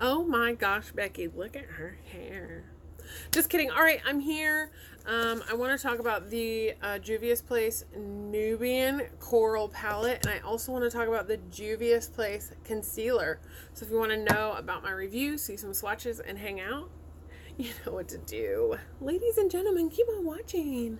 Oh my gosh, Becky, look at her hair. Just kidding. All right, I'm here. I want to talk about the Juvia's Place Nubian Coral Palette, and I also want to talk about the Juvia's Place Concealer. So if you want to know about my review, see some swatches, and hang out, you know what to do. Ladies and gentlemen, keep on watching.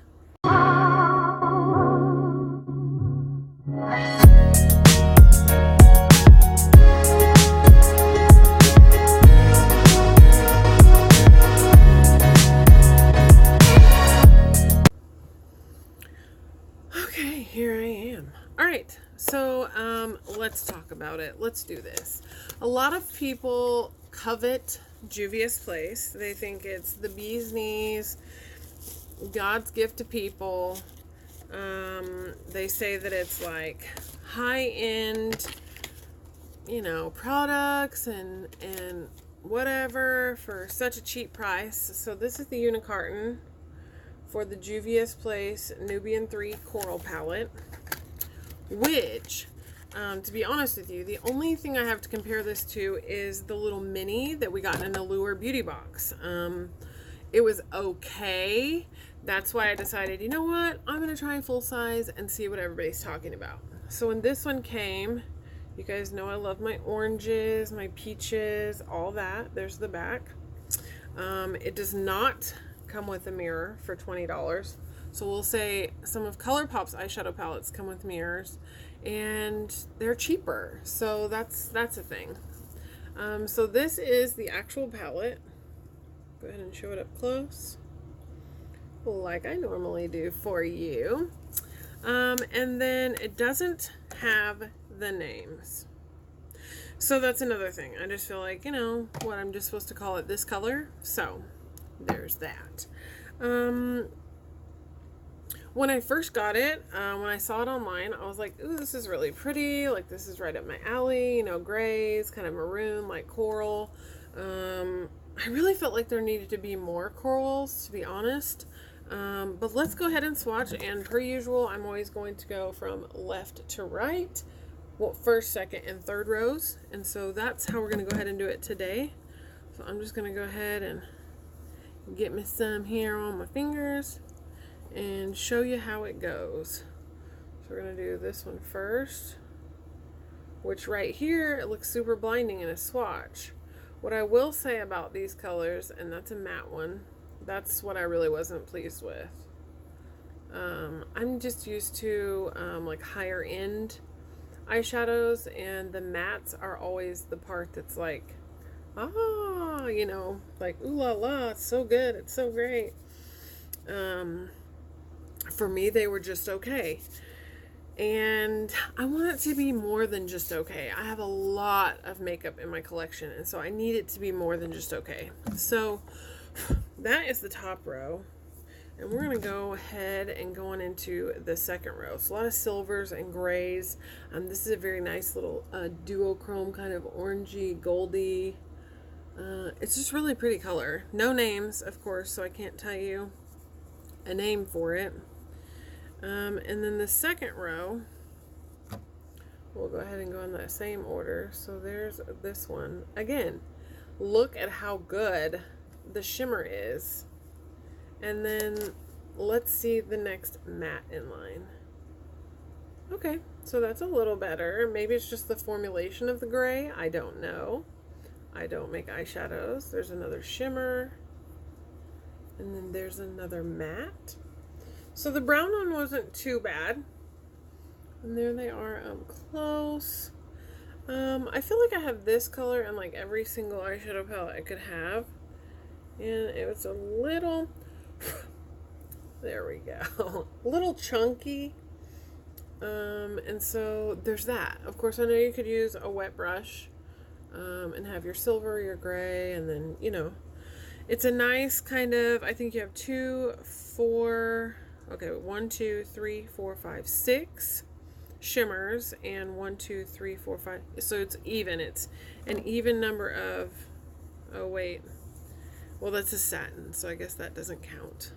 Okay, here I am. All right, so let's talk about it. Let's do this. A lot of people covet Juvia's Place. They think it's the bee's knees, God's gift to people. They say that it's like high-end, you know, products and whatever for such a cheap price. So this is the unicarton for the Juvia's Place Nubian 3 Coral Palette, which, to be honest with you, the only thing I have to compare this to is the little mini that we got in an Allure beauty box. It was okay. That's why I decided, you know what, I'm going to try full size and see what everybody's talking about. So when this one came, you guys know I love my oranges, my peaches, all that. There's the back. It does not come with a mirror for $20. So we'll say some of ColourPop's eyeshadow palettes come with mirrors and they're cheaper. So that's a thing. So this is the actual palette. Go ahead and show it up close like I normally do for you. And then it doesn't have the names. So that's another thing. I just feel like, you know, what, I'm just supposed to call it this color. So there's that. When I first got it, when I saw it online, I was like, ooh, this is really pretty. Like, this is right up my alley, you know, grays, kind of maroon, like coral. I really felt like there needed to be more corals, to be honest. But let's go ahead and swatch. And per usual, I'm always going to go from left to right. Well, first, second, and third rows. And so that's how we're going to go ahead and do it today. So I'm just going to go ahead and get me some here on my fingers and show you how it goes. So we're going to do this one first, which right here, it looks super blinding in a swatch. What I will say about these colors, and that's a matte one, that's what I really wasn't pleased with. I'm just used to like higher end eyeshadows, and the mattes are always the part that's like, ah, you know, like, ooh la la, it's so good, it's so great. For me, they were just okay. And I want it to be more than just okay. I have a lot of makeup in my collection, and so I need it to be more than just okay. So that is the top row. And we're going to go ahead and go on into the second row. So a lot of silvers and grays. This is a very nice little duochrome, kind of orangey, goldy. It's just really pretty color. No names, of course, so I can't tell you a name for it. And then the second row, we'll go ahead and go in that same order. So there's this one. Again, look at how good the shimmer is. And then let's see the next matte in line. Okay, so that's a little better. Maybe it's just the formulation of the gray. I don't know. I don't make eyeshadows. There's another shimmer. And then there's another matte. So the brown one wasn't too bad. And there they are up close. I feel like I have this color in like every single eyeshadow palette I could have. And it was a little, there we go, a little chunky. And so there's that. Of course, I know you could use a wet brush and have your silver, your gray, and then, you know, it's a nice kind of, I think you have 2, 4, okay, 1, 2, 3, 4, 5, 6 shimmers, and 1, 2, 3, 4, 5, so it's even. It's an even number of, oh wait, well, that's a satin, so I guess that doesn't count.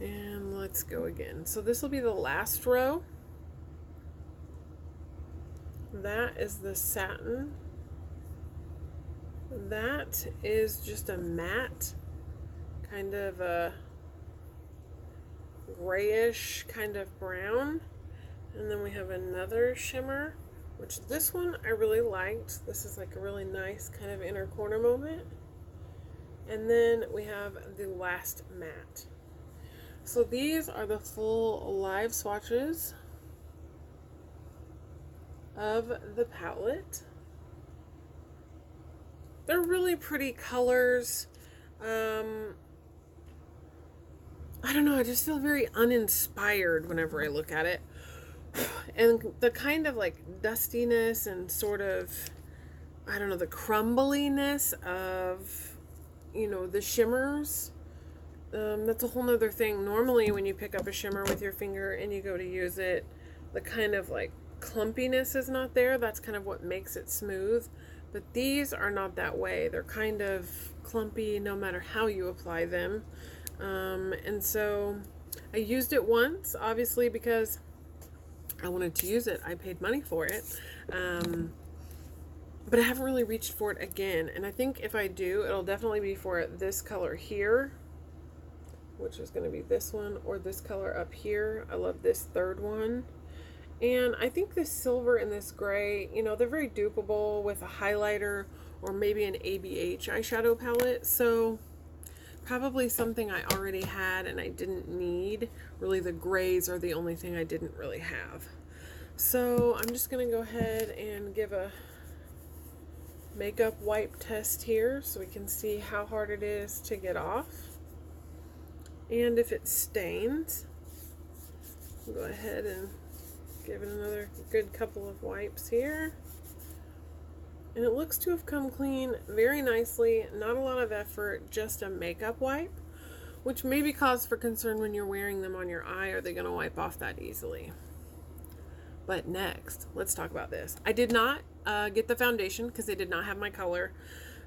And let's go again. So this will be the last row. That is the satin. That is just a matte, kind of a grayish kind of brown. And then we have another shimmer, which this one I really liked. This is like a really nice kind of inner corner moment. And then we have the last matte. So these are the full live swatches of the palette. They're really pretty colors. I don't know, I just feel very uninspired whenever I look at it. And the kind of like dustiness and sort of, I don't know, the crumbliness of, you know, the shimmers. That's a whole nother thing. Normally when you pick up a shimmer with your finger and you go to use it, the kind of like clumpiness is not there. That's kind of what makes it smooth. But these are not that way. They're kind of clumpy no matter how you apply them. And so I used it once, obviously, because I wanted to use it. I paid money for it. But I haven't really reached for it again. And I think if I do, it'll definitely be for this color here, which is going to be this one, or this color up here. I love this third one. And I think this silver and this gray, you know, they're very dupeable with a highlighter or maybe an ABH eyeshadow palette. So probably something I already had and I didn't need. Really, the grays are the only thing I didn't really have. So I'm just going to go ahead and give a makeup wipe test here so we can see how hard it is to get off. And if it stains, go ahead and give it another good couple of wipes here. And it looks to have come clean very nicely. Not a lot of effort, just a makeup wipe, which may be cause for concern when you're wearing them on your eye. Are they going to wipe off that easily? But next, let's talk about this. I did not get the foundation because they did not have my color.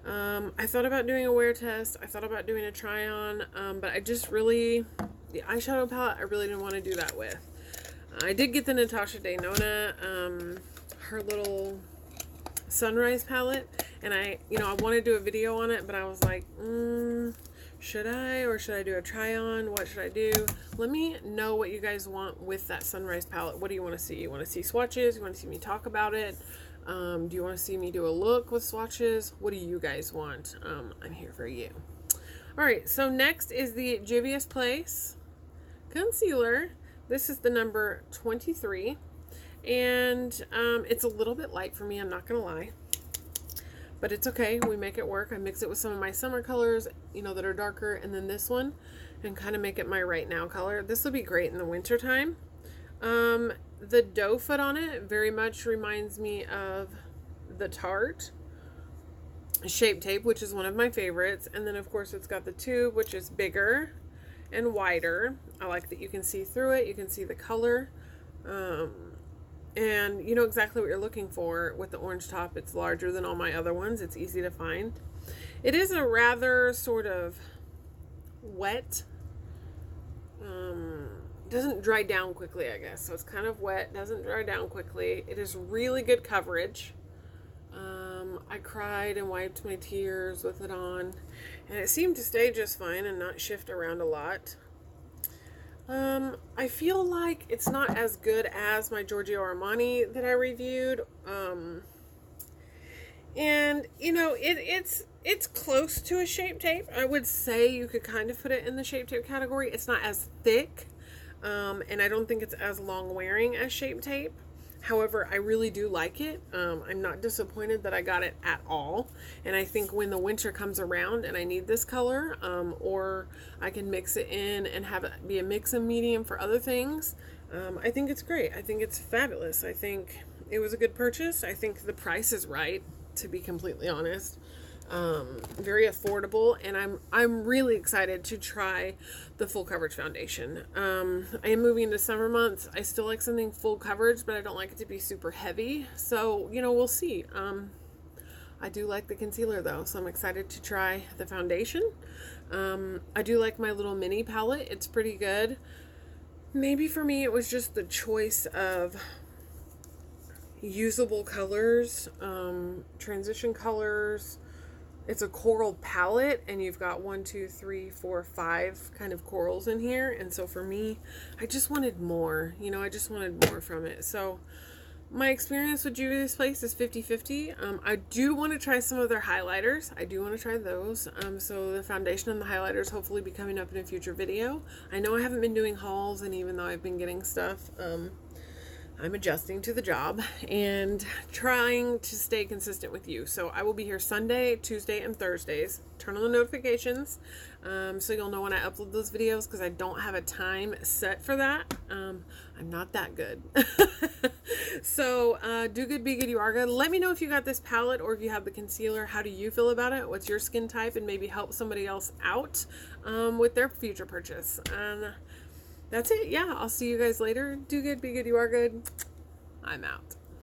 I thought about doing a wear test. I thought about doing a try on, but I just really, the eyeshadow palette, I really didn't want to do that with. I did get the Natasha Denona, her little sunrise palette, and I want to do a video on it, but I was like, should I, or should I do a try on? What should I do? Let me know what you guys want with that sunrise palette. What do you want to see? You want to see swatches? You want to see me talk about it? Do you want to see me do a look with swatches? What do you guys want? I'm here for you. All right, so next is the Juvia'S Place concealer. This is the number 23, and it's a little bit light for me, I'm not gonna lie, but it's okay. We make it work. I mix it with some of my summer colors, you know, that are darker, and then this one, and kind of make it my right now color. This will be great in the winter time. The doe foot on it very much reminds me of the Tarte Shape Tape, which is one of my favorites. And then of course it's got the tube, which is bigger and wider. I like that you can see through it. You can see the color. And you know exactly what you're looking for with the orange top. It's larger than all my other ones. It's easy to find. It is a rather sort of wet, doesn't dry down quickly, I guess. So it's kind of wet, doesn't dry down quickly. It is really good coverage. I cried and wiped my tears with it on, and it seemed to stay just fine and not shift around a lot. I feel like it's not as good as my Giorgio Armani that I reviewed. And you know, it's close to a Shape Tape. I would say you could kind of put it in the Shape Tape category. It's not as thick, and I don't think it's as long wearing as Shape Tape. However, I really do like it. I'm not disappointed that I got it at all. And I think when the winter comes around and I need this color, or I can mix it in and have it be a mix and medium for other things, I think it's great. I think it's fabulous. I think it was a good purchase. I think the price is right, to be completely honest. Very affordable, and I'm really excited to try the full coverage foundation. I am moving into summer months. I still like something full coverage, but I don't like it to be super heavy. So, you know, we'll see. I do like the concealer though, so I'm excited to try the foundation. I do like my little mini palette. It's pretty good. Maybe for me it was just the choice of usable colors, transition colors, it's a coral palette, and you've got 1, 2, 3, 4, 5 kind of corals in here. And so for me, I just wanted more, you know, I just wanted more from it. So my experience with Juvia'S Place is 50-50. I do want to try some of their highlighters. I do want to try those. So the foundation and the highlighters hopefully be coming up in a future video. I know I haven't been doing hauls, and even though I've been getting stuff, I'm adjusting to the job and trying to stay consistent with you. So I will be here Sunday, Tuesday, and Thursdays. Turn on the notifications so you'll know when I upload those videos, because I don't have a time set for that. I'm not that good. So do good, be good, you are good. Let me know if you got this palette or if you have the concealer. How do you feel about it? What's your skin type? And maybe help somebody else out with their future purchase. That's it. Yeah, I'll see you guys later. Do good, be good, you are good. I'm out.